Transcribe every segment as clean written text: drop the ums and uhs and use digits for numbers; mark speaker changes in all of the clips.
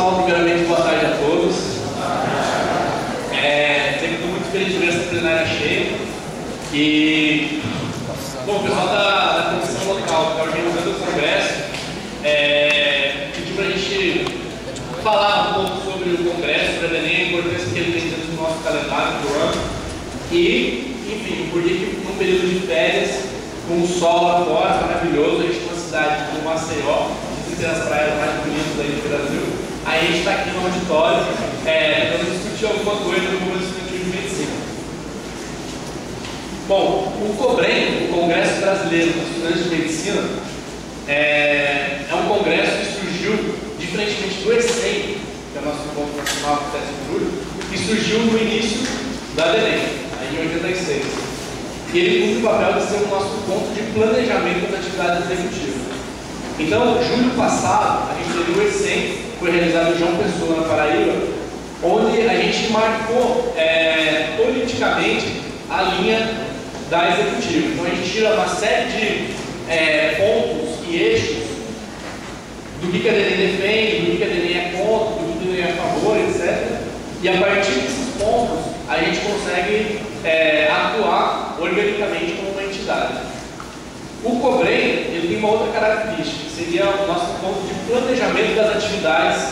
Speaker 1: pessoal, primeiramente boa tarde a todos. Sempre estou muito feliz de ver essa plenária cheia. E, bom, o pessoal da comissão local que está organizando o congresso pediu para a gente falar um pouco sobre o congresso, sobre a DENEM, a importância que ele tem dentro do nosso calendário do ano. E, enfim, por que num período de férias, com o sol lá fora, maravilhoso, a gente tem uma cidade como Maceió, que tem as praias mais bonitas aí do Brasil. Aí a gente está aqui no auditório, tentando discutir alguma coisa no Congresso Estudantil de Medicina. Bom, o COBREM, o Congresso Brasileiro dos Estudantes de Medicina, é um congresso que surgiu, diferentemente do ESEM, que é o nosso encontro nacional do 7 de julho, que surgiu no início da DENEM, aí em 86. E ele cumpre o papel de ser o nosso ponto de planejamento das atividades executivas. Então, julho passado, a gente teve o ESEM, foi realizado em João Pessoa, na Paraíba, onde a gente marcou politicamente a linha da executiva. Então, a gente tira uma série de pontos e eixos do que a DENEM defende, do que a DENEM é contra, do que a DENEM é a favor, etc. E a partir desses pontos, a gente consegue atuar organicamente como uma entidade. O COBREM, ele tem uma outra característica, que seria o nosso ponto de planejamento das atividades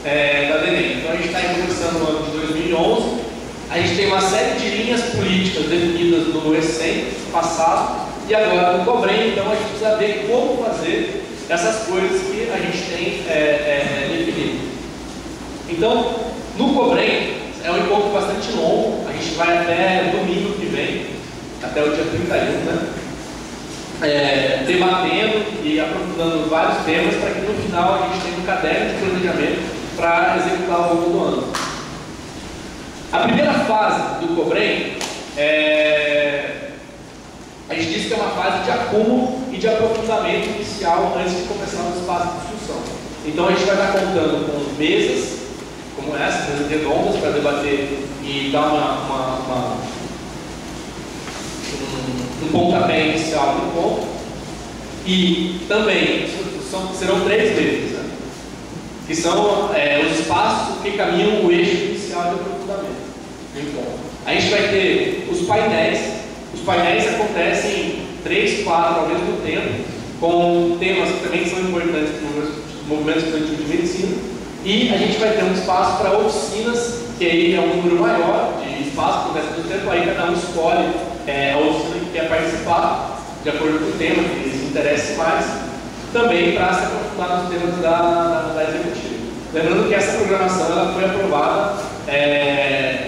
Speaker 1: da DENEM. Então, a gente está começando no ano de 2011, a gente tem uma série de linhas políticas definidas no ESEM passado, e agora no COBREM, então a gente precisa ver como fazer essas coisas que a gente tem definido. Então, no COBREM, é um encontro bastante longo, a gente vai até domingo que vem, até o dia 31, né? Debatendo e aprofundando vários temas para que no final a gente tenha um caderno de planejamento para executar ao longo do ano. A primeira fase do COBREM, a gente diz que é uma fase de acúmulo e de aprofundamento inicial antes de começar o espaço de discussão. Então a gente vai estar contando com mesas como essa, mesas redondas para debater e dar um pontapé inicial do ponto. E também serão 3 mesas, né? Que são os espaços que caminham o eixo inicial de aprofundamento do encontro. A gente vai ter os painéis. Os painéis acontecem 3, 4 ao mesmo tempo, com temas que também são importantes para o movimento estudantil de medicina. E a gente vai ter um espaço para oficinas, que aí é um número maior de espaços, acontece todo tempo, aí cada um escolhe a oficina que quer participar, de acordo com o tema que se interesse mais, também para se aprofundar nos temas da executiva. Lembrando que essa programação ela foi aprovada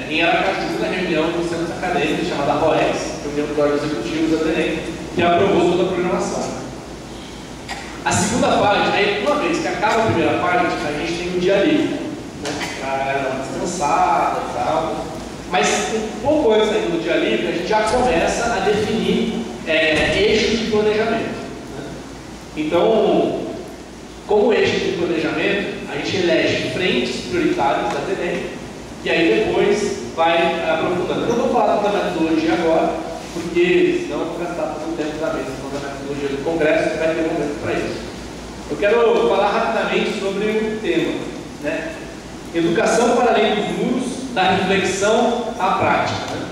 Speaker 1: em Aracaju, na reunião dos centros acadêmicos, chamada ROEX, reunião dos órgãos executivos da DENEM, que aprovou toda a programação. A segunda parte, aí uma vez que acaba a primeira parte, a gente tem um dia livre, né, para dar uma descansada e tal. Mas um pouco antes ainda do dia livre, a gente já começa a definir eixos de planejamento, né? Então, como eixo de planejamento, a gente elege frentes prioritárias da DENEM e aí depois vai aprofundando. Eu não vou falar da metodologia agora, porque senão eu vou gastar todo o tempo da mesa, senão da metodologia do congresso vai ter momento para isso. Eu quero falar rapidamente sobre o tema, né? Educação para além dos muros, da reflexão à prática, né?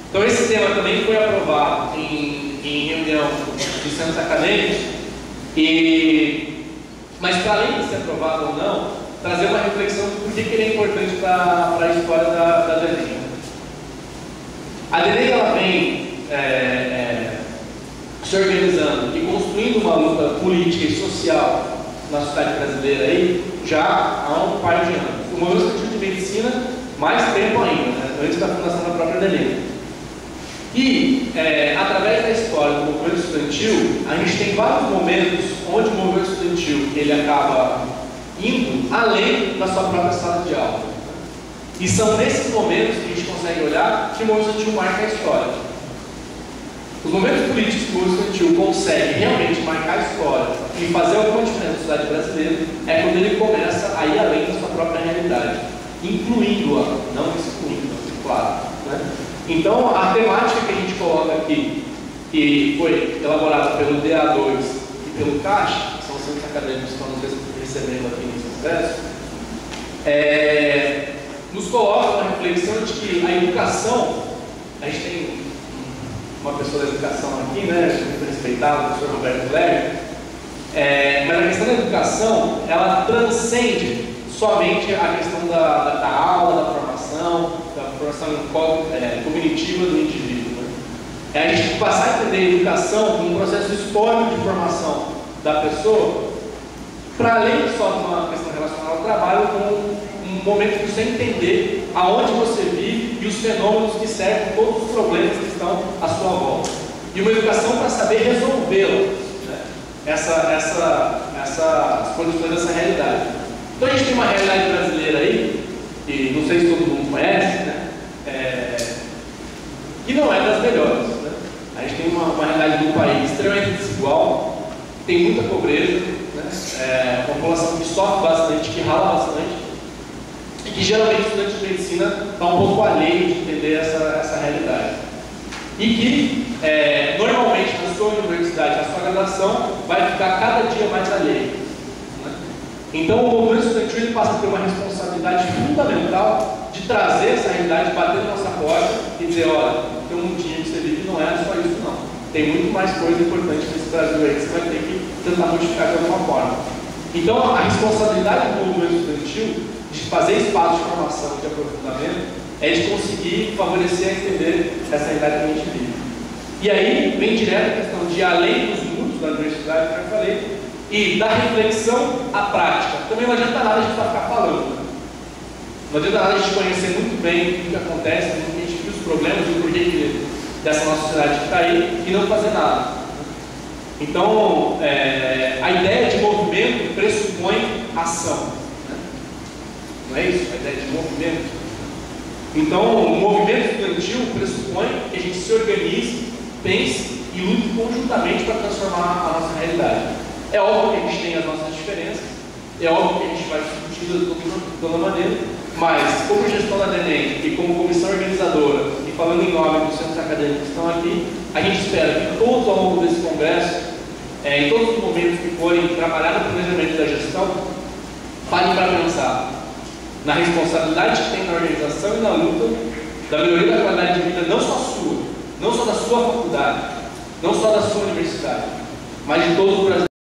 Speaker 1: Então esse tema também foi aprovado em reunião dos centros acadêmicos, mas para além de ser aprovado ou não, trazer uma reflexão de por que ele é importante para a história da DENEM. A DENEM ela vem se organizando e construindo uma luta política e social na sociedade brasileira aí, já há um par de anos. O movimento estudantil de medicina, mais tempo ainda, né? Antes da fundação da própria DENEM. E, através da história do movimento estudantil, a gente tem vários momentos onde o movimento estudantil ele acaba indo além da sua própria sala de aula. E são nesses momentos que a gente consegue olhar que o movimento estudantil marca a história. Os momentos políticos que o movimento estudantil consegue realmente marcar a história e fazer alguma diferença na sociedade brasileira é quando ele começa a ir além da sua própria realidade, incluindo-a, não excluindo-a, claro, né? Então, a temática que a gente coloca aqui, que foi elaborada pelo DA2 e pelo CAIX, que são os centros acadêmicos que estão nos recebendo aqui nesse congresso, nos coloca uma reflexão de que a educação, a gente tem uma pessoa da educação aqui, né, muito respeitado, o professor Roberto Lerner, mas a questão da educação, ela transcende somente a questão da aula, da formação cognitiva do indivíduo. Né? É a gente passar a entender a educação como um processo histórico de formação da pessoa, para além só de uma questão relacionada ao trabalho, como um momento de você entender aonde você vive e os fenômenos que cercam todos os problemas que estão à sua volta. E uma educação para saber resolvê-la, né? Essas condições dessa realidade. Então a gente tem uma realidade brasileira aí, que não sei se todo mundo conhece, né? Que não é das melhores. Né? A gente tem uma realidade do país extremamente desigual, tem muita pobreza, né? Uma população que sofre bastante, que rala bastante, e que geralmente o estudante de medicina está um pouco alheio de entender essa realidade. E que, normalmente, na sua universidade, na sua graduação, vai ficar cada dia mais alheio. Né? Então, o movimento estudantil ele passa a ter uma responsabilidade fundamental de trazer essa realidade, bater na nossa porta e dizer: olha, tem um mundinho que você vive, não é só isso, não. Tem muito mais coisa importante nesse Brasil aí que você vai ter que tentar modificar de alguma forma. Então, a responsabilidade do movimento estudantil de fazer espaço de formação, de aprofundamento, é de conseguir favorecer a entender essa realidade que a gente vive. E aí vem direto a questão de, além dos muros da universidade, que eu falei, e da reflexão à prática. Também não adianta nada a gente ficar falando. Né? Não adianta nada a gente conhecer muito bem o que acontece, a gente viu os problemas e o porquê dessa nossa sociedade que está aí, e não fazer nada. Então, a ideia de movimento pressupõe ação. Né? Não é isso? A ideia de movimento. Então, o movimento estudantil pressupõe que a gente se organize, pense e lute conjuntamente para transformar a nossa realidade. É óbvio que a gente tem as nossas diferenças, é óbvio que a gente vai discutir de toda maneira, mas como gestão da DENEM e como comissão organizadora, e falando em nome dos centros acadêmicos que estão aqui, a gente espera que todos ao longo desse congresso, em todos os momentos que forem trabalhar no planejamento da gestão, parem para pensar na responsabilidade que tem na organização e na luta da melhoria da qualidade de vida, não só sua, não só da sua faculdade, não só da sua universidade, mas de todos os brasileiros.